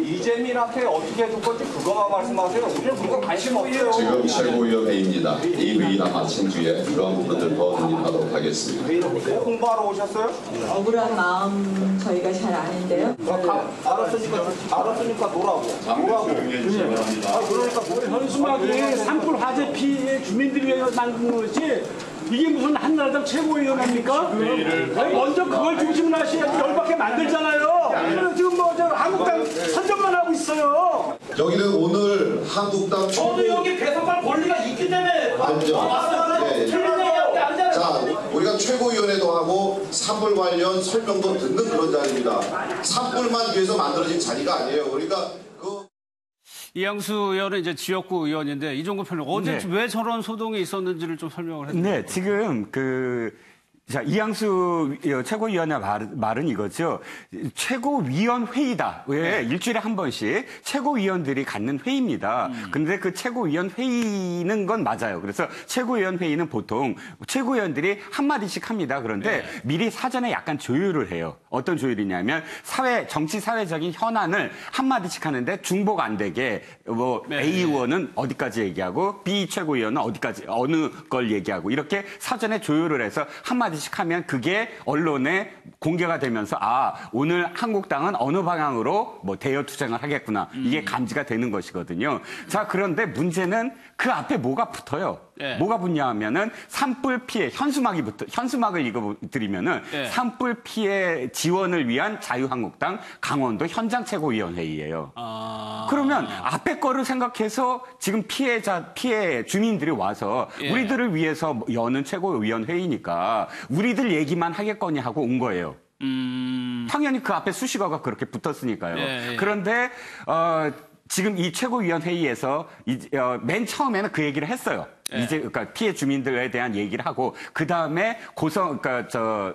이재민한테 어떻게 해줄 건지 그거만 말씀하세요. 우리는 그거 관심 없어요. 지금 최고위원회입니다. 이 회의 다 마친 뒤에 그런 부분들 더 논의하도록 하겠습니다. 홍보하러 오셨어요? 억울한 마음 저희가 잘 아는데요. 알았으니까 노라고. 그러니까 현수막이 산불 화재 피해 주민들을 위해서 만든 거지 이게 무슨 한나라당 최고위원회입니까? 먼저 그걸 중심으로 하셔야지 열받게 만들잖아요. 지금 뭐 저 한국당 선전만 하고 있어요. 여기는 오늘 한국당 저도 여기 배석할 권리가 있기 때문에 자, 우리가 최고위원회도 하고 산불 관련 설명도 듣는 그런 자리입니다. 산불만 위해서 만들어진 자리가 아니에요. 그러니까 이양수 의원은 이제 지역구 의원인데 이종구 평론 어제 왜 저런 소동이 있었는지를 좀 설명을 해주세요. 네, 지금 자, 이양수 최고위원의 말은 이거죠. 최고위원회의다. 왜 일주일에 한 번씩 최고위원들이 갖는 회의입니다. 근데 그 최고위원 회의는 건 맞아요. 그래서 최고위원 회의는 보통 최고위원들이 한마디씩 합니다. 그런데 미리 사전에 약간 조율을 해요. 어떤 조율이냐면 정치 사회적인 현안을 한마디씩 하는데 중복 안 되게 A 의원은 어디까지 얘기하고 B 최고위원은 어디까지 어느 걸 얘기하고 이렇게 사전에 조율을 해서 한마디씩 하면 그게 언론에 공개가 되면서 오늘 한국당은 어느 방향으로 대여 투쟁을 하겠구나. 이게 감지가 되는 것이거든요. 자, 그런데 문제는 그 앞에 뭐가 붙어요. 뭐가 붙냐 하면은 산불 피해 현수막을 읽어드리면은 산불 피해 지원을 위한 자유한국당 강원도 현장 최고위원회의예요. 그러면 앞에 거를 생각해서 지금 피해 주민들이 와서 우리들을 위해서 여는 최고위원회의니까 우리들 얘기만 하겠거니 하고 온 거예요. 당연히 그 앞에 수식어가 그렇게 붙었으니까요. 그런데 지금 이 최고위원회의에서 맨 처음에는 그 얘기를 했어요. 그러니까 피해 주민들에 대한 얘기를 하고 그 다음에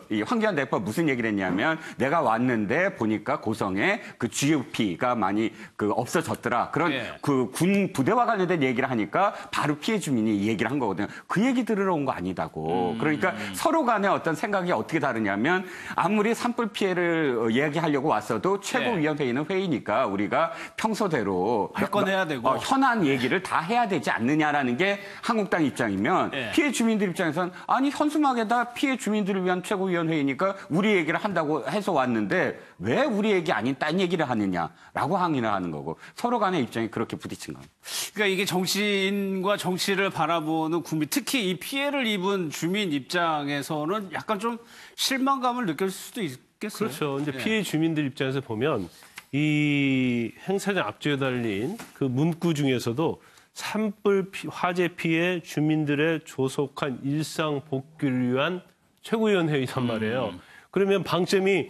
이 황교안 대표가 무슨 얘기를 했냐면 내가 왔는데 보니까 고성에 그 GOP가 많이 없어졌더라. 그런 그 군 부대와 관련된 얘기를 하니까 바로 피해 주민이 이 얘기를 한 거거든요. 그 얘기 들으러 온 거 아니다고. 그러니까 서로 간의 어떤 생각이 어떻게 다르냐면 아무리 산불 피해를 이야기하려고 왔어도 최고위원회의는 회의니까 우리가 평소대로 할 건 해야 되고 현안 얘기를 다 해야 되지 않느냐라는 게 한국당 입장이면 피해 주민들 입장에서는 아니 현수막에다 피해 주민들을 위한 최고위원회의니까 우리 얘기를 한다고 해서 왔는데 왜 우리 얘기 아닌 딴 얘기를 하느냐라고 항의를 하는 거고 서로 간의 입장이 그렇게 부딪힌 겁니다. 그러니까 이게 정치인과 정치를 바라보는 국민, 특히 이 피해를 입은 주민 입장에서는 약간 좀 실망감을 느낄 수도 있겠어요. 그렇죠. 이제 피해 주민들 입장에서 보면 이 행사장 앞쪽에 달린 그 문구 중에서도 산불 화재 피해 주민들의 조속한 일상 복귀를 위한 최고위원회의란 말이에요. 그러면 방점이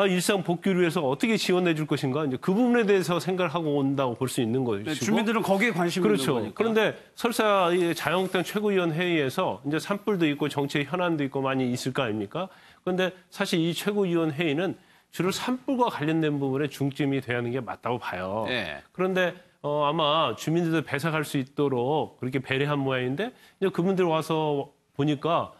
일상 복귀를 위해서 어떻게 지원해 줄 것인가 이제 그 부분에 대해서 생각을 하고 온다고 볼 수 있는 것이고. 주민들은 거기에 관심이 있는 그렇죠. 거니까. 그런데 설사 자유한국당 최고위원 회의에서 이제 산불도 있고 정치의 현안도 있고 많이 있을 거 아닙니까? 그런데 사실 이 최고위원 회의는 주로 산불과 관련된 부분에 중점이 돼야 하는 게 맞다고 봐요. 그런데 아마 주민들도 배석할 수 있도록 그렇게 배려한 모양인데 이제 그분들 와서 보니까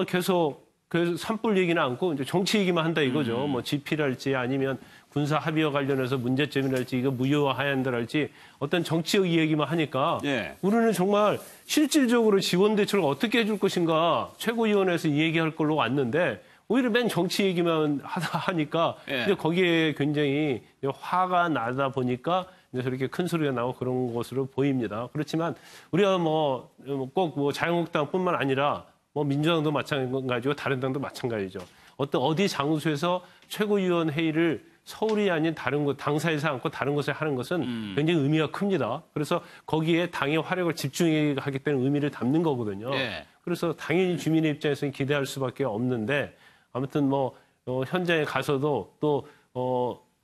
계속 그 산불 얘기는 않고 이제 정치 얘기만 한다 이거죠. 뭐 GP랄지 아니면 군사 합의와 관련해서 문제점이랄지 이거 무효화해야 한다랄지 어떤 정치적 얘기만 하니까 우리는 정말 실질적으로 지원 대책을 어떻게 해줄 것인가 최고위원회에서 이 얘기할 걸로 왔는데 오히려 맨 정치 얘기만 하니까 이제 거기에 굉장히 화가 나다 보니까 이제 저렇게 큰 소리가 나고 그런 것으로 보입니다. 그렇지만 우리가 꼭 자유한국당뿐만 아니라 민주당도 마찬가지고 다른 당도 마찬가지죠. 어디 장소에서 최고위원 회의를 서울이 아닌 다른 곳, 당사에서 않고 다른 곳에 하는 것은 굉장히 의미가 큽니다. 그래서 거기에 당의 화력을 집중하기 때문에 의미를 담는 거거든요. 그래서 당연히 주민의 입장에서는 기대할 수밖에 없는데 아무튼 현장에 가서도 또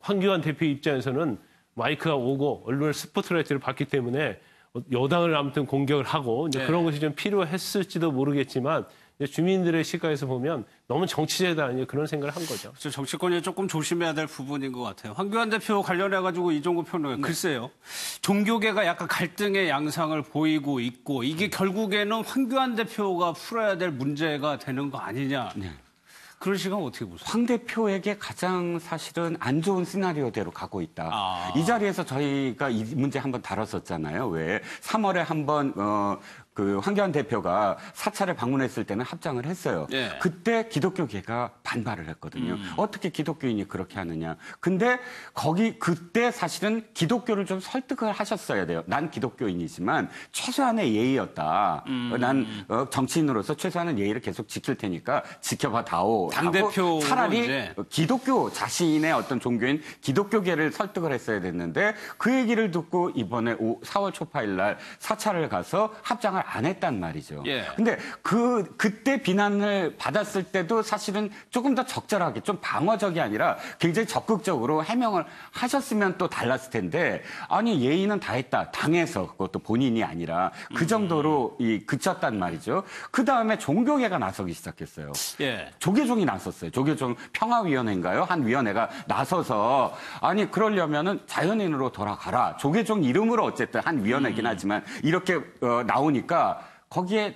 황교안 대표 입장에서는 마이크가 오고 언론의 스포트라이트를 받기 때문에 여당을 아무튼 공격을 하고 이제 그런 것이 좀 필요했을지도 모르겠지만 주민들의 시각에서 보면 너무 정치제다 그런 생각을 한 거죠. 그렇죠. 정치권이 조금 조심해야 될 부분인 것 같아요. 황교안 대표 관련해가지고 이종구 평론가 글쎄요. 종교계가 약간 갈등의 양상을 보이고 있고 이게 결국에는 황교안 대표가 풀어야 될 문제가 되는 거 아니냐. 그런 시간 어떻게 보세요? 황 대표에게 가장 사실은 안 좋은 시나리오대로 가고 있다. 이 자리에서 저희가 이 문제 한번 다뤘었잖아요. 왜 3월에 한번 그 황교안 대표가 사찰에 방문했을 때는 합장을 했어요. 예. 그때 기독교계가 반발을 했거든요. 어떻게 기독교인이 그렇게 하느냐. 근데 그때 사실은 기독교를 좀 설득을 하셨어야 돼요. 난 기독교인이지만 최소한의 예의였다. 난 정치인으로서 최소한의 예의를 계속 지킬 테니까 지켜봐 다오. 당대표 차라리 이제. 기독교 자신의 어떤 종교인 기독교계를 설득을 했어야 됐는데 그 얘기를 듣고 이번에 4월 초파일 날 사찰을 가서 합장을 안 했단 말이죠. 예. 근데 그때 비난을 받았을 때도 사실은 조금 더 적절하게 좀 방어적이 아니라 굉장히 적극적으로 해명을 하셨으면 또 달랐을 텐데 아니 예의는 다 했다. 당해서 그것도 본인이 아니라 그 정도로 그쳤단 말이죠. 그 다음에 종교계가 나서기 시작했어요. 예. 조계종이 나섰어요. 조계종 평화위원회인가요? 한 위원회가 나서서 아니 그러려면은 자연인으로 돌아가라. 조계종 이름으로 어쨌든 한 위원회긴 하지만 이렇게 나오니까 거기에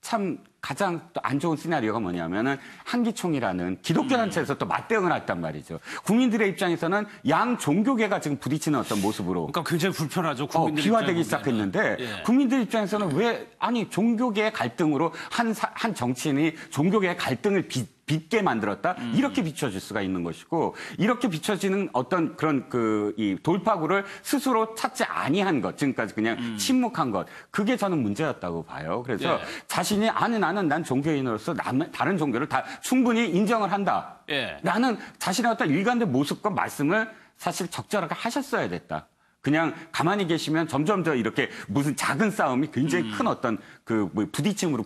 참 가장 또 안 좋은 시나리오가 뭐냐면은 한기총이라는 기독교 단체에서 또 맞대응을 했단 말이죠. 국민들의 입장에서는 양 종교계가 지금 부딪히는 어떤 모습으로 그러니까 굉장히 불편하죠. 국민들 비화되기 입장에 보면은. 시작했는데 예. 국민들 입장에서는 왜 아니 종교계의 갈등으로 한 정치인이 종교계의 갈등을 빚게 만들었다 이렇게 비춰질 수가 있는 것이고 이렇게 비춰지는 어떤 그런 이 돌파구를 스스로 찾지 아니한 것 지금까지 그냥 침묵한 것 그게 저는 문제였다고 봐요. 그래서 예. 자신이 나는 난 종교인으로서 다른 종교를 다 충분히 인정을 한다. 예. 라는 자신의 어떤 일관된 모습과 말씀을 사실 적절하게 하셨어야 됐다. 그냥 가만히 계시면 점점 더 이렇게 무슨 작은 싸움이 굉장히 큰 어떤 부딪힘으로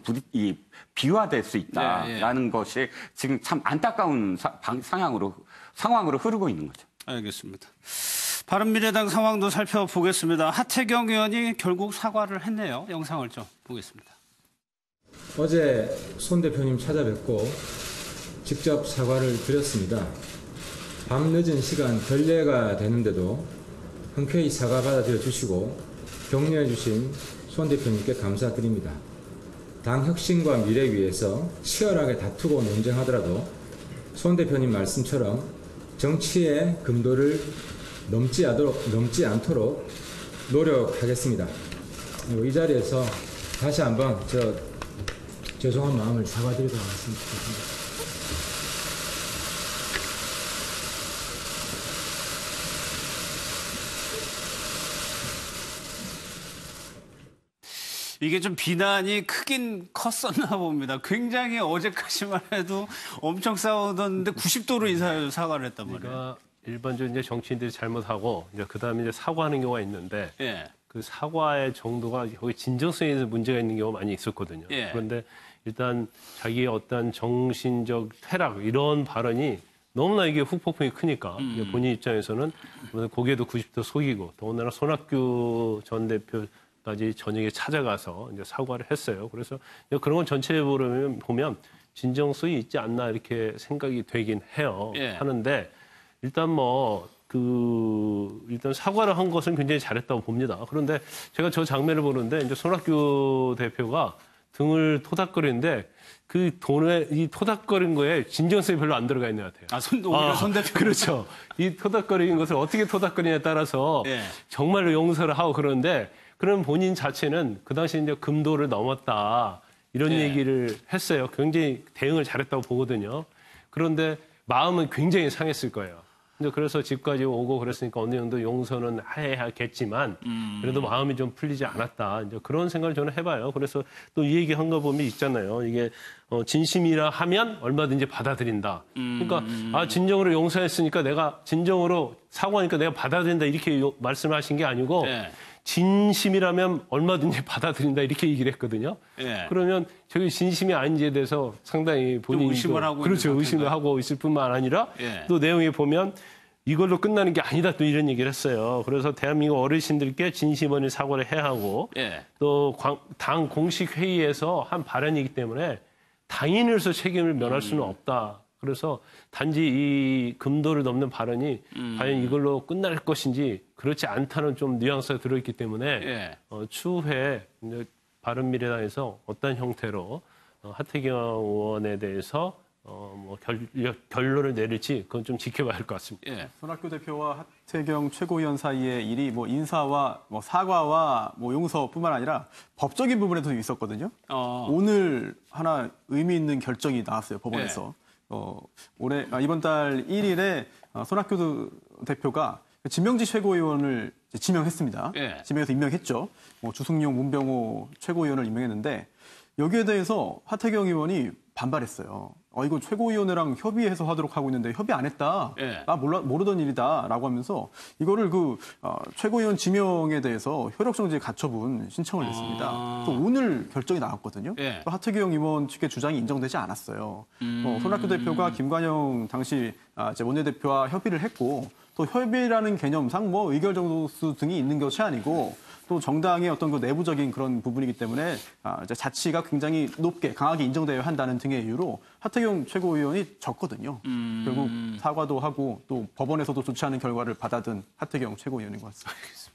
비화될 수 있다라는 것이 지금 참 안타까운 상황으로 흐르고 있는 거죠. 알겠습니다. 바른미래당 상황도 살펴보겠습니다. 하태경 의원이 결국 사과를 했네요. 영상을 좀 보겠습니다. 어제 손 대표님 찾아뵙고 직접 사과를 드렸습니다. 밤늦은 시간 결례가 되는데도 흔쾌히 사과 받아들여 주시고 격려해 주신 손 대표님께 감사드립니다. 당 혁신과 미래 위해서 치열하게 다투고 논쟁하더라도 손 대표님 말씀처럼 정치의 금도를 넘지 않도록 노력하겠습니다. 이 자리에서 다시 한번 죄송한 마음을 사과드리도록 하겠습니다. 이게 좀 비난이 크긴 컸었나 봅니다. 굉장히 어제까지만 해도 엄청 싸우던데 90도로 사과를 했단 말이에요. 그러니까 일반적으로 이제 정치인들이 잘못하고 이제 그다음에 이제 사과하는 경우가 있는데 예. 그 사과의 정도가 거기 진정성에서 문제가 있는 경우가 많이 있었거든요. 예. 그런데 일단 자기의 어떤 정신적 퇴락 이런 발언이 너무나 이게 후폭풍이 크니까 이제 본인 입장에서는 고개도 90도 속이고 더군다나 손학규 전 대표까지 저녁에 찾아가서 이제 사과를 했어요. 그래서 그런 건 전체적으로 보면 진정성이 있지 않나 이렇게 생각이 되긴 해요. 예. 하는데 일단 일단 사과를 한 것은 굉장히 잘했다고 봅니다. 그런데 제가 저 장면을 보는데 이제 손학규 대표가 등을 토닥거리는데 이 토닥거린 거에 진정성이 별로 안 들어가 있는 것 같아요. 오히려 손 대표. 그렇죠. 이 토닥거리는 것을 어떻게 토닥거리냐에 따라서 예. 정말로 용서를 하고 그러는데 그런 본인 자체는 그 당시 이제 금도를 넘었다. 이런 예. 얘기를 했어요. 굉장히 대응을 잘했다고 보거든요. 그런데 마음은 굉장히 상했을 거예요. 그래서 집까지 오고 그랬으니까 어느 정도 용서는 해야겠지만 그래도 마음이 좀 풀리지 않았다. 이제 그런 생각을 저는 해봐요. 그래서 또 이 얘기한 거 보면 있잖아요. 이게 진심이라 하면 얼마든지 받아들인다. 그러니까 진정으로 용서했으니까 내가 진정으로 사과하니까 내가 받아들인다 이렇게 말씀하신 게 아니고 예. 진심이라면 얼마든지 받아들인다 이렇게 얘기를 했거든요. 예. 그러면 저게 진심이 아닌지에 대해서 상당히 본인이 의심을 하고 그렇죠. 있는 의심을 상태인가요? 하고 있을 뿐만 아니라 예. 또 내용에 보면 이걸로 끝나는 게 아니다 또 이런 얘기를 했어요. 그래서 대한민국 어르신들께 진심어린 사과를 해야 하고 예. 또 당 공식 회의에서 한 발언이기 때문에 당인으로서 책임을 면할 수는 없다. 그래서 단지 이 금도를 넘는 발언이 과연 이걸로 끝날 것인지 그렇지 않다는 좀 뉘앙스가 들어있기 때문에 예. 추후에 바른미래당에서 어떤 형태로 하태경 의원에 대해서 결론을 내릴지 그건 좀 지켜봐야 할 것 같습니다. 예. 손학규 대표와 하태경 최고위원 사이의 일이 뭐 인사와 뭐 사과와 뭐 용서뿐만 아니라 법적인 부분에도 있었거든요. 오늘 하나 의미 있는 결정이 나왔어요, 법원에서. 이번 달 1일에 손학규 대표가 진명지 최고위원을 지명했습니다. 예. 지명해서 임명했죠. 주승용, 문병호 최고위원을 임명했는데 여기에 대해서 하태경 의원이 반발했어요. 이거 최고위원회랑 협의해서 하도록 하고 있는데 협의 안 했다. 예. 모르던 일이다라고 하면서 이거를 최고위원 지명에 대해서 효력정지 가처분 신청을 냈습니다. 또 오늘 결정이 나왔거든요. 예. 또 하태경 의원 측의 주장이 인정되지 않았어요. 손학규 대표가 김관영 당시 원내대표와 협의를 했고 또 협의라는 개념상 의결 정도수 등이 있는 것이 아니고 또 정당의 어떤 내부적인 그런 부분이기 때문에 자치가 굉장히 높게 강하게 인정되어야 한다는 등의 이유로 하태경 최고위원이 졌거든요. 결국 사과도 하고 또 법원에서도 좋지 않은 결과를 받아든 하태경 최고위원인 것 같습니다.